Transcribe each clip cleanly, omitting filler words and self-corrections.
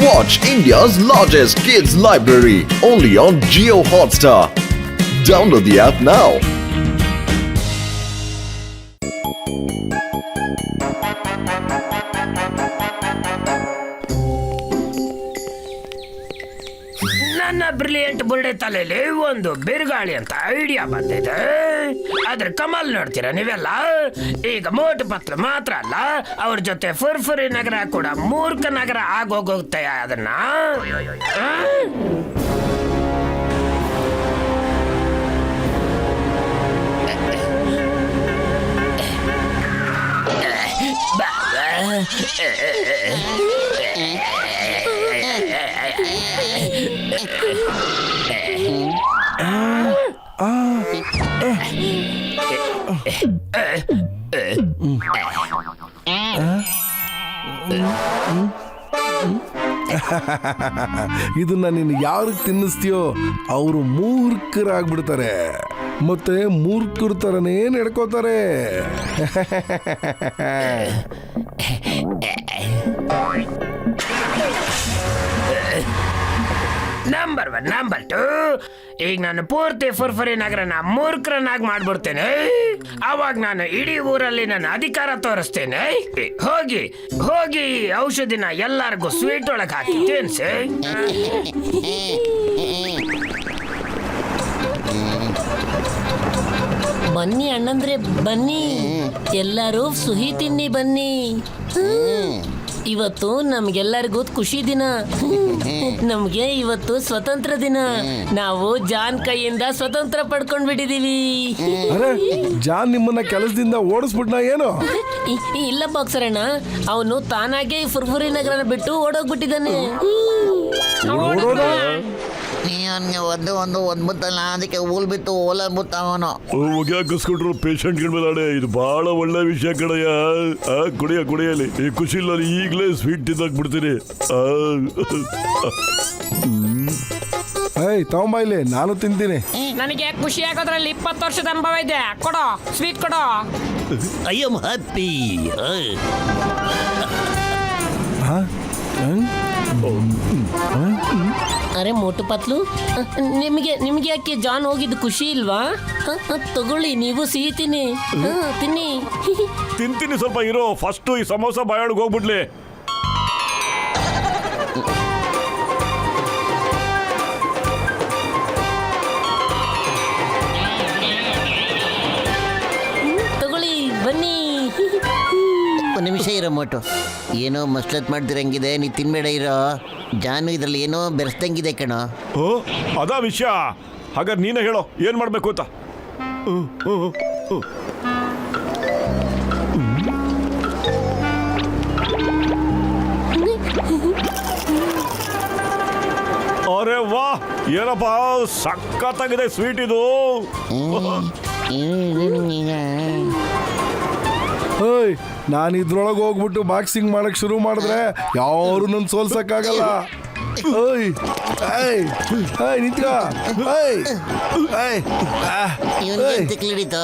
Watch India's largest kids library only on Jio Hotstar. Download the app now. ನನ್ನ brilliant ಬುಲ್ಡೆ ತಲೆಯಲ್ಲಿ ಒಂದು ಬಿರುಗಾಳಿ ಅಂತ ಐಡಿಯಾ ಬಂದಿದೆ. ಆದ್ರೆ ಕಮಲ್ ನೋಡ್ತೀರಾ ನೀವೆಲ್ಲ, ಈಗ ಮೋಟು ಪತ್ಲು ಮಾತ್ರ ಅಲ್ಲ, ಅವ್ರ ಜೊತೆ ಫುರ್ಫುರಿ ನಗರ ಕೂಡ ಮೂರ್ಖ ನಗರ ಆಗೋಗುತ್ತೆ. ಅದನ್ನ ಇದನ್ನ ನೀನು ಯಾರಿಗೆ ತಿನ್ನಿಸ್ತೀಯೋ ಅವರು ಮೂರ್ಖರಾಗ್ಬಿಡ್ತಾರೆ, ಮತ್ತೆ ಮೂರ್ಖರ ತರನೇ ನಡ್ಕೋತಾರೆ. ನಂಬರ್ 1 ನಂಬರ್ 2, ಈಗ ನಾನು ಪೂರ್ತಿ ಫುರ್ಫುರಿ ನಗರನ ಮೂರ್ಖರನ್ನಾಗಿ ಮಾಡ್ಬಿಡ್ತೇನೆ. ಅವಾಗ ನಾನು ಇಡೀ ಊರಲ್ಲಿ ನನ್ನ ಅಧಿಕಾರ ತೋರಿಸ್ತೇನೆ. ಹೋಗಿ ಹೋಗಿ ಔಷಧಿನ ಎಲ್ಲರಿಗೂ ಸ್ವೀಟ್ ಒಳಗೆ ಹಾಕಿ ತಿನ್ಸಿ. ಬನ್ನಿ ಅಣ್ಣಂದ್ರೆ ಬನ್ನಿ, ಎಲ್ಲರೂ ಸಿಹಿ ತಿನ್ನಿ ಬನ್ನಿ. ಇವತ್ತು ನಮ್ಗೆಲ್ಲರಿಗೂ ಖುಷಿ ದಿನ. ನಮ್ಗೆ ಇವತ್ತು ಸ್ವತಂತ್ರ ದಿನ. ನಾವು ಜಾನ್ ಕೈಯಿಂದ ಸ್ವತಂತ್ರ ಪಡ್ಕೊಂಡ್ ಬಿಟ್ಟಿದೀವಿ. ಅರೆ, ಜಾನ್ ನಿಮ್ಮನ್ನ ಕೆಲಸದಿಂದ ಓಡಿಸ್ಬಿಟ್ನ ಏನು? ಇಲ್ಲ ಬಾಕ್ಸರ್ ಅಣ್ಣ, ಅವನು ತಾನಾಗೆ ಫುರ್ಫುರಿ ನಗರನ ಬಿಟ್ಟು ಓಡೋಗ್ಬಿಟ್ಟಿದ್ದಾನೆ. ನೀವನ್ಗೆ ಒಂದು ಒಂದ್ಬಿತ್ತಲ್ಲ, ಅದಕ್ಕೆ ಊಲ್ ಬಿತ್ತು ಓಲ ಬಿತ್ತವನು. ಕಸ್ಕೊಂಡ್ರು ಪೇಷಂಟ್ಗಳ ಮೇಲೆ ಇದು ಬಹಳ ಒಳ್ಳೆ ವಿಷಯ ಕಡೆಯ. ಕುಡಿಯಲಿ ಈ ಖುಷಿ ಇಲ್ಲ, ಈಗಲೇ ಸ್ವೀಟ್ ತಿಂದಾಕ್ ಬಿಡ್ತೀನಿ. ಏಯ್ ತಗೊಂಬ ಇಲ್ಲಿ, ನಾನು ತಿಂತೀನಿ. ನನಗೆ ಖುಷಿ ಆಗೋದ್ರಲ್ಲಿ 20 ವರ್ಷದ ಅನುಭವ ಇದೆ. ಕೊಡೋ ಸ್ವೀಟ್ ಕೊಡೋ. I am happy. ಅರೆ ಮೋಟು ಪತ್ಲು, ನಿಮಗೆ ಯಾಕೆ ಜಾನ್ ಹೋಗಿದ್ದು ಖುಷಿ ಇಲ್ವಾ? ತಗೊಳ್ಳಿ, ನೀವು ಸಿಹಿ ತಿನ್ನಿ. ತಿನ್ನಿ. ತಿಂತೀನಿ, ಸ್ವಲ್ಪ ಇರೋ. ಫಸ್ಟ್ ಈ ಸಮೋಸ ಬಾಯೊಳಗೆ ಹೋಗ್ಬಿಡ್ಲಿ. ತಗೊಳ್ಳಿ, ಬನ್ನಿ. ಒಂದು ನಿಮಿಷ ಇರೋ ಮೋಟು, ಏನೋ ಮಸ್ಲತ್ ಮಾಡ್ದಿರಂಗಿದೆ, ನೀ ತಿನ್ಬೇಡ ಇರೋ. ಜಾನು ಇದ್ರಲ್ಲಿ ಏನೋ ಬೆರೆಸ್ದಂಗಿದೆ ಕಣೋ. ಅದಾ ವಿಷಯ. ಹಾಗಾದ್ರೆ ನೀನೇ ಹೇಳೋ, ಏನ್ ಮಾಡ್ಬೇಕು ಅಂತ. ಅರೆ ವಾ, ಏನಪ್ಪ ಸಖತ್ತಾಗಿದೆ ಸ್ವೀಟ್ ಇದು. ಏಯ್, ನಾನು ಇದ್ರೊಳಗೆ ಹೋಗ್ಬಿಟ್ಟು ಬಾಕ್ಸಿಂಗ್ ಮಾಡಕ್ ಶುರು ಮಾಡಿದ್ರೆ ಯಾರು ನನ್ನ ಸೋಲ್ಸಕ್ಕಾಗಲ್ಲ. ಏಯ್ ಏಯ್ ಏಯ್ ನಿಂತ್ಕೋ. ಏಯ್ ಏಯ್ ಇವನಿಗೆ ತಿಕ್ಲಿಡಿತು.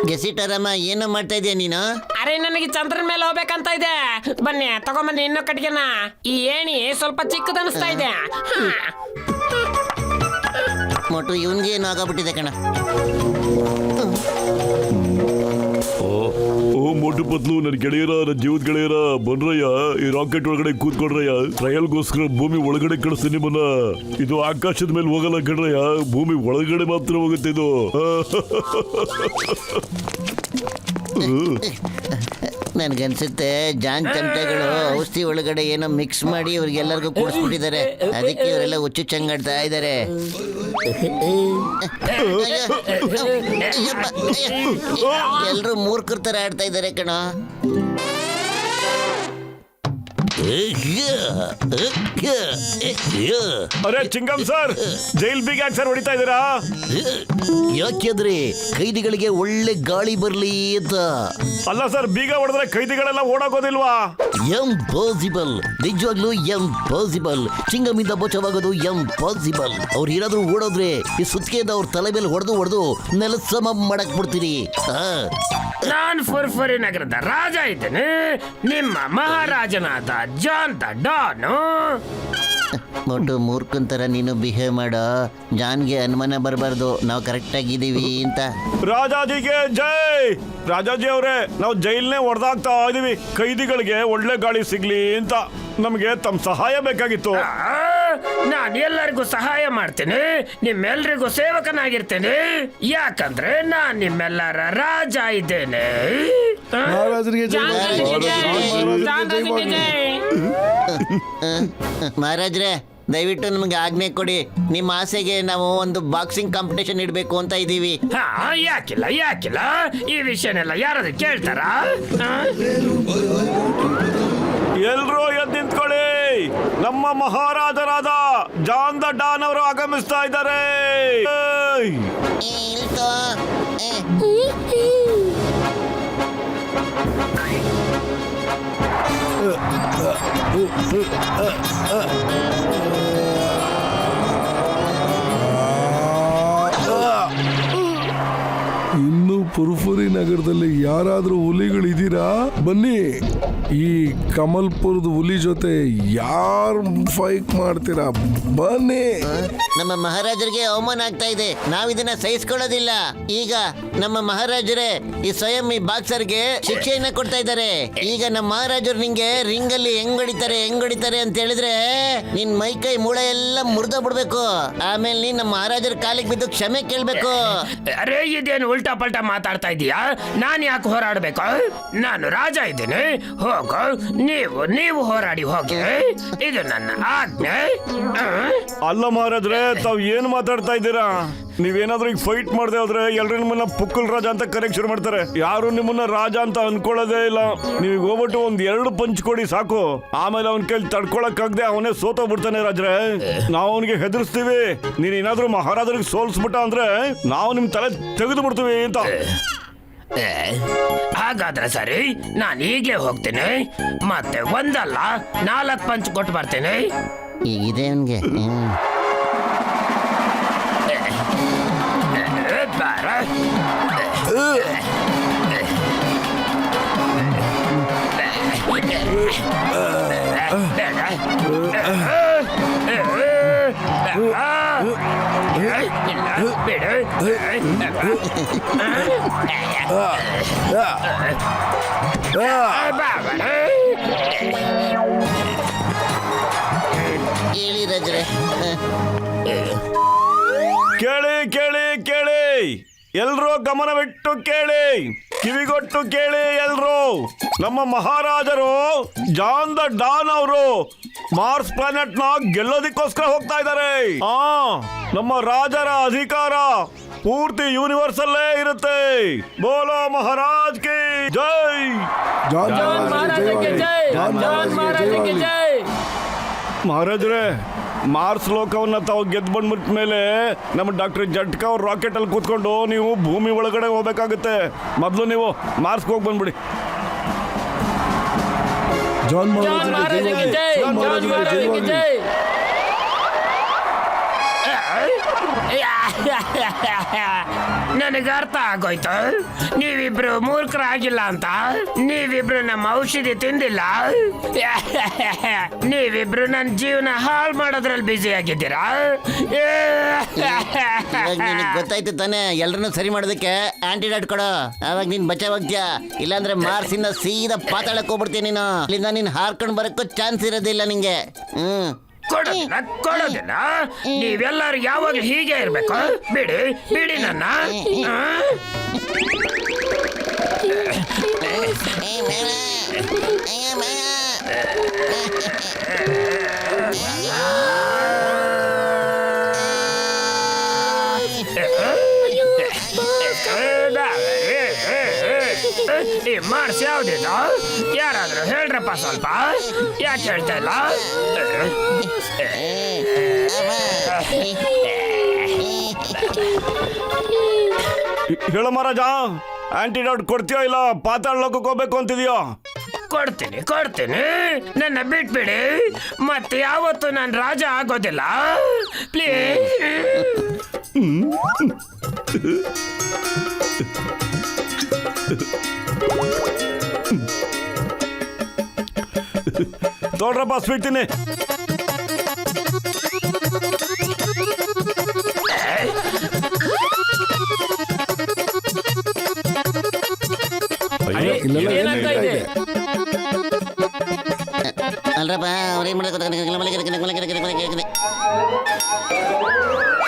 ಗೆಸಿಟರಮ್ಮ, ಏನೋ ಮಾಡ್ತಾ ಇದೀಯ ನೀನು? ಅರೆ, ನನಗೆ ಚಂದ್ರನ ಮೇಲೆ ಹೋಗ್ಬೇಕಂತ ಇದೆ. ಬನ್ನಿ ತಗೊಂಬನ್ನಿ ಇನ್ನೂ ಕಟ್ಗೆನ. ಈ ಏಣಿ ಸ್ವಲ್ಪ ಚಿಕ್ಕದನಿಸ್ತಾ ಇದೆ. ಮೋಟು, ಇವನ್ಗೆ ಏನು ಆಗಬಿಟ್ಟಿದೆ ಕಣ. ಓ ಮೋಟು ಪತ್ಲು, ನನ್ನ ಗೆಳೆಯರ, ನನ್ನ ಜೀವದ ಗೆಳೆಯರ, ಬನ್ರಯ್ಯ, ಈ ರಾಕೆಟ್ ಒಳಗಡೆ ಕೂತ್ಕೊಡ್ರಯ್ಯ. ಟ್ರಯಲ್ಗೋಸ್ಕರ ಭೂಮಿ ಒಳಗಡೆ ಕಳಿಸ್ತೀನಿ ನಿಮ್ಮನ್ನ. ಇದು ಆಕಾಶದ ಮೇಲೆ ಹೋಗಲ್ಲ ಕಣ್ರಯ್ಯ, ಭೂಮಿ ಒಳಗಡೆ ಮಾತ್ರ ಹೋಗುತ್ತೆ ಇದು. ನನ್ಗನ್ಸುತ್ತೆ ಜಾನ್ ಚಮಟಗಳು ಔಷಧಿ ಒಳಗಡೆ ಏನೋ ಮಿಕ್ಸ್ ಮಾಡಿ ಇವ್ರಿಗೆಲ್ಲರಿಗೂ ಕೂಡಿಸ್ಬಿಟ್ಟಿದ್ದಾರೆ. ಅದಕ್ಕೆ ಇವರೆಲ್ಲ ಹುಚ್ಚು ಚಂಗಾಡ್ತಾ ಇದ್ದಾರೆ. ಎಲ್ರು ಮೂರ್ಖರ ತರ ಆಡ್ತಾ ಇದ್ದಾರೆ ಕಣ. ಅರೆ ಚಿಂಗಮ್ ಸರ್, ಜೈಲ್ ಬೀಗ ಯಾಕೆ ಸರ್ ಹೊಡಿತಾ ಇದ್ದೀರಾ? ಯಾಕೆಂದ್ರೆ ಕೈದಿಗಳಿಗೆ ಒಳ್ಳೆ ಗಾಳಿ ಬರ್ಲಿ ಅಂತ. ಅಲ್ಲ ಸರ್, ಬೀಗ ಹೊಡೆದ್ರೆ ಕೈದಿಗಳೆಲ್ಲ ಓಡಾಗೋದಿಲ್ವಾ? ಎಂಪಾಸಿಬಲ್, ನಿಜವಾಗ್ಲೂ ಎಂಪಾಸಿಬಲ್. ಚಿಂಗಮಿಂದ ಬಚಾವಾಗೋದು ಎಂಪಾಸಿಬಲ್. ಅವ್ರು ಏನಾದ್ರೂ ಓಡೋದ್ರೆ ಈ ಸುತ್ತಿಗೆಯಿಂದ ಅವ್ರ ತಲೆ ಮೇಲೆ ಹೊಡೆದು ನೆಲ ಸಮ ಮಾಡಕ್ ಬಿಡ್ತೀರಿ. ನಾನ್ ಫುರ್ಫುರಿ ನಗರದ ರಾಜ ಇದ್ದೇನೆ, ನಿಮ್ಮ ಮಹಾರಾಜನಾದ ಜಾನ್ ದ ಡಾನು. ಒಟ್ಟು ಮೂರ್ಖಂತರ ನೀನು ಬಿಹೇವ್ ಮಾಡೋ. ಜಾನ್ಗೆ ಅನುಮಾನ ಬರಬಾರ್ದು, ನಾವು ಕರೆಕ್ಟ್ ಆಗಿದ್ದೀವಿ ಅಂತ. ರಾಜಾಜಿಗೆ ಜೈ. ರಾಜಾಜಿ ಅವರೇ, ನಾವು ಜೈಲ್ನೇ ಹೊಡೆದಾಗ್ತಾ ಇದೀವಿ. ಕೈದಿಗಳಿಗೆ ಒಳ್ಳೆ ಗಾಳಿ ಸಿಗ್ಲಿ ಅಂತ ನಮಗೆ ತಮ್ಮ ಸಹಾಯ ಬೇಕಾಗಿತ್ತು. ನಾನು ಎಲ್ಲರಿಗೂ ಸಹಾಯ ಮಾಡ್ತೇನೆ, ನಿಮ್ಮೆಲ್ರಿಗೂ ಸೇವಕನಾಗಿರ್ತೇನೆ. ಯಾಕಂದ್ರೆ ನಾನ್ ನಿಮ್ಮೆಲ್ಲರ ರಾಜ ಇದ್ದೇನೆ. ಮಹಾರಾಜರಿಗೆ ಜೈ. ಮಹಾರಾಜ್ರೆ, ದಯವಿಟ್ಟು ನಮಗೆ ಆಜ್ಞೆ ಕೊಡಿ. ನಿಮ್ಮ ಆಸೆಗೆ ನಾವು ಒಂದು ಬಾಕ್ಸಿಂಗ್ ಕಾಂಪಿಟೇಷನ್ ಇಡಬೇಕು ಅಂತ ಇದ್ದೀವಿ. ಯಾಕಿಲ್ಲ ಈ ವಿಷಯನೆಲ್ಲ ಯಾರಾದ್ರೂ ಕೇಳ್ತಾರ? ಎಲ್ರೂ ಎದ್ದು ನಿಂತ್ಕೊಳ್ಳಿ. ನಮ್ಮ ಮಹಾರಾಜರಾದ ಜಾನ್ ದ ಡಾನ್ ಅವರು ಆಗಮಿಸ್ತಾ ಇದ್ದಾರೆ. ಇನ್ನು ಪುರ್ಫುರಿ ನಗರದಲ್ಲಿ ಯಾರಾದ್ರೂ ಹುಲಿಗಳಿದ್ದೀರಾ? ಬನ್ನಿ, ಈ ಕಮಲ್ಪುರದ ಹುಲಿ ಜೊತೆ ಯಾರು ಫೈಟ್ ಮಾಡ್ತೀರಾ? ಬನ್ನಿ. ನಮ್ಮ ಮಹಾರಾಜರಿಗೆ ಅವಮಾನ ಆಗ್ತಾ ಇದೆ, ನಾವಿದನ್ನ ಸಹಿಸ್ಕೊಳ್ಳೋದಿಲ್ಲ. ಈಗ ನಮ್ಮ ಮಹಾರಾಜರೇ ಈ ಸ್ವಯಂ ಈ ಬಾಕ್ಸರ್ಗೆ ಶಿಕ್ಷೆಯನ್ನ ಕೊಡ್ತಾ ಇದ್ದಾರೆ. ಈಗ ನಮ್ಮ ಮಹಾರಾಜರು ನಿಂಗೆ ರಿಂಗ್ ಅಲ್ಲಿ ಹೆಂಗ್ ಹೊಡಿತಾರೆ ಅಂತ ಹೇಳಿದ್ರೆ ನಿನ್ ಮೈ ಕೈ ಮೂಳೆ ಎಲ್ಲ ಮುರಿದ ಬಿಡ್ಬೇಕು. ಆಮೇಲೆ ನೀನ್ ನಮ್ಮ ಮಹಾರಾಜರ ಕಾಲಿಗೆ ಬಿದ್ದು ಕ್ಷಮೆ ಕೇಳ್ಬೇಕು. ಅರೆ, ಇದೇನು ಉಲ್ಟಾ ಪಲ್ಟಾ ಮಾತಾಡ್ತಾ ಇದೀಯಾ? ನಾನು ಯಾಕೆ ಹೋರಾಡ್ಬೇಕು? ನಾನು ರಾಜ ಇದ್ದೇನೆ. ಹೋಗು, ನೀವು ಹೋರಾಡಿ ಹೋಗಿ, ಇದು ನನ್ನ ಆಜ್ಞೆ. ಅಲ್ಲ ಮಹಾರಾಜ್ರೆ, ತಾವ್ ಏನ್ ಮಾತಾಡ್ತಾ ಇದ್ದೀರಾ? ನೀವೇನಾದ್ರೂ ಈಗ ಫೈಟ್ ಮಾಡದೆ ಹೋದ್ರೆ ಎಲ್ರು ನಿಮ್ಮನ್ನ ಪುಕ್ಕಲ್ ರಾಜ ಅಂತ ಕರೆಯಕ್ ಶುರು ಮಾಡ್ತಾರೆ. ಯಾರು ನಿಮ್ಮನ್ನ ರಾಜ ಅಂತ ಅನ್ಕೊಳ್ಳೋದೇ ಇಲ್ಲ. ನೀವು ಹೋಗ್ಬಿಟ್ಟು ಒಂದ್ 2 ಪಂಚ್ ಕೊಡಿ ಸಾಕು. ಆಮೇಲೆ ಅವನ ಕೈಲಿ ತಡ್ಕೊಳಕ್ ಆಗದೆ ಅವನೇ ಸೋತೋಗ್ಬಿಡ್ತಾನೆ ರಾಜ್ರೆ. ನಾವು ಅವನಿಗೆ ಹೆದರ್ಸ್ತೀವಿ. ನೀನ್ ಏನಾದ್ರೂ ಮಹಾರಾಜರಿಗೆ ಸೋಲ್ಸ್ಬಿಟ್ಟ ಅಂದ್ರೆ ನಾವು ನಿಮ್ ತಲೆ ತೆಗೆದು ಬಿಡ್ತೀವಿ ಅಂತ. ಹಾಗಾದ್ರೆ ಸರಿ, ನಾನು ಈಗಲೇ ಹೋಗ್ತೀನಿ. ಮತ್ತೆ ಒಂದಲ್ಲ 4 ಪಂಚ್ ಕೊಟ್ಟು ಬರ್ತೇನೆ. ಈಗಿದೆ ಅವನ್ಗೆ. ಬಾರ. ಹೇಳಿ ರಾಜ್ರೆ. ಕೇಳಿ ಕೇಳಿ ಕೇಳಿ, ಎಲ್ರೂ ಗಮನವಿಟ್ಟು ಕೇಳಿ, ಕಿವಿಗೊಟ್ಟು ಕೇಳಿ ಎಲ್ರು. ನಮ್ಮ ಮಹಾರಾಜರು ಜಾನ್ ದ ಡಾನ್ ಅವರು ಮಾರ್ಸ್ ಪ್ಲಾನೆಟ್ ನ ಗೆಲ್ಲೋದಿಕ್ಕೋಸ್ಕರ ಹೋಗ್ತಾ ಇದ್ದಾರೆ. ನಮ್ಮ ರಾಜರ ಅಧಿಕಾರ ಪೂರ್ತಿ ಯೂನಿವರ್ಸ್ ಅಲ್ಲೇ ಇರುತ್ತೆ. ಬೋಲೋ ಮಹಾರಾಜ್ ಕಿ ಜೈ. ಮಹಾರಾಜರೇ, ಮಾರ್ಸ್ ಲೋಕವನ್ನ ತಾವು ಗೆದ್ದು ಬಂದ್ಬಿಟ್ಟ ಮೇಲೆ ನಮ್ಮ ಡಾಕ್ಟರ್ ಜಟ್ಕಾ ಅವ್ರ ರಾಕೆಟ್ ಅಲ್ಲಿ ಕೂತ್ಕೊಂಡು ನೀವು ಭೂಮಿ ಒಳಗಡೆ ಹೋಗ್ಬೇಕಾಗುತ್ತೆ. ಮೊದಲು ನೀವು ಮಾರ್ಸ್ಗೆ ಹೋಗಿ ಬಂದ್ಬಿಡಿ. ಜಾನ್ ಮಹಾರಾಜರಿಗೆ ಜೈ. ನನಗೆ ಅರ್ಥ ಆಗೋಯ್ತು, ನೀವಿಬ್ರು ಮೂರ್ಖರಾಗಿಲ್ಲ ಅಂತ. ನೀವಿಬ್ರು ನಮ್ಮ ಔಷಧಿ ತಿಂದಿಲ್ಲ. ನೀವಿಬ್ರು ನನ್ನ ಜೀವನ ಹಾಳು ಮಾಡೋದ್ರಲ್ಲಿ ಬ್ಯುಸಿ ಆಗಿದ್ದೀರಾ. ನಿನಗೆ ಗೊತ್ತಾಯ್ತು ತಾನೆ, ಎಲ್ರನ್ನೂ ಸರಿ ಮಾಡೋದಕ್ಕೆ ಆಂಟಿಡಾಟ್ ಕೊಡು. ಅವಾಗ ನೀನ್ ಬಚಾವಾಗ್ತೀಯ. ಇಲ್ಲಾಂದ್ರೆ ಮಾರ್ಸಿಂದ ಸೀದಾ ಪಾತಾಳಕ್ಕೆ ಹೋಗ್ಬಿಡ್ತೀನಿ ನೀನು. ಇಲ್ಲಿಂದ ನೀನ್ ಹಾರ್ಕೊಂಡು ಬರಕ್ಕೂ ಚಾನ್ಸ್ ಇರೋದಿಲ್ಲ ನಿಂಗೆ. ಕೊಡೋದಿಲ್ಲ. ನೀವೆಲ್ಲರೂ ಯಾವಾಗಲೂ ಹೀಗೆ ಇರ್ಬೇಕು. ಬಿಡಿ ನನ್ನ. ಈ ಮಾರ್ಸ್ ಯಾವ್ದಿದು? ಯಾರಾದ್ರೂ ಹೇಳ್ರಪ್ಪ ಸ್ವಲ್ಪ. ಯಾಕೆ ಹೇಳ್ತಾ ಇಲ್ಲ? ಹೇಳೋ ಮಹಾರಾಜ, ಆಂಟಿಡೋಟ್ ಕೊಡ್ತೀಯೋ ಇಲ್ಲ ಪಾತಾಳ ಲೋಕಕ್ಕೆ ಹೋಗ್ಬೇಕು ಅಂತಿದ್ಯೋ? ಕೊಡ್ತೀನಿ. ನನ್ನ ಬಿಟ್ಬಿಡಿ. ಮತ್ತೆ ಯಾವತ್ತು ನಾನು ರಾಜ ಆಗೋದಿಲ್ಲ. ಪ್ಲೀಸ್. ತೋಡ್ರಪ್ಪ ಸ್ವೀಟ್ ತಿನ್ನಿ. ಇಲ್ಲೆಲ್ಲ ಏನಾಗ್ತಾ ಇದೆ? ಅಲ್ರಪ್ಪ ಅವ್ರೇನ್ ಮಾಡಕ್ಕೆ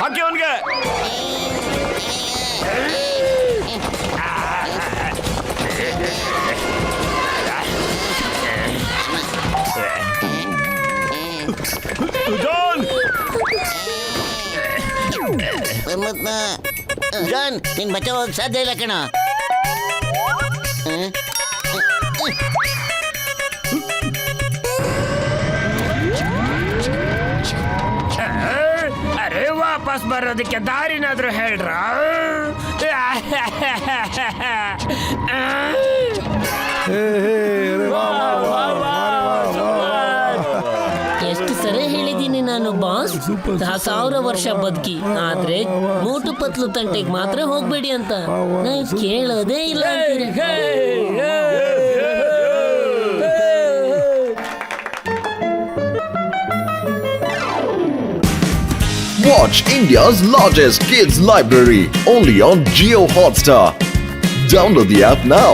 ಹಾಕಿ ಅವನ್ಗೆ. ಜಾನ್, ಜಾನ್, ನಿನ್ ಬಚ್ಚ ಹೋಗಕ್ ಸಾಧ್ಯ ಇಲ್ಲ ಕಣ. ಅರೆ ವಾಪಸ್ ಬರೋದಕ್ಕೆ ದಾರಿನಾದ್ರೂ ಹೇಳ್ರ. ಎಷ್ಟು ಸರಿ ಹೇಳಿದ್ದೀನಿ ನಾನು ಬಾಸ್, 1000 ವರ್ಷ ಬದುಕಿ, ಆದ್ರೆ ಮೂಟು ಪತ್ಲು ತಂಟೆಗೆ ಮಾತ್ರ ಹೋಗ್ಬೇಡಿ ಅಂತ. ನಾನು ಕೇಳೋದೇ ಇಲ್ಲ ಅಂತೀರ. Watch India's largest kids library only on Geo Hotstar. Download the app now.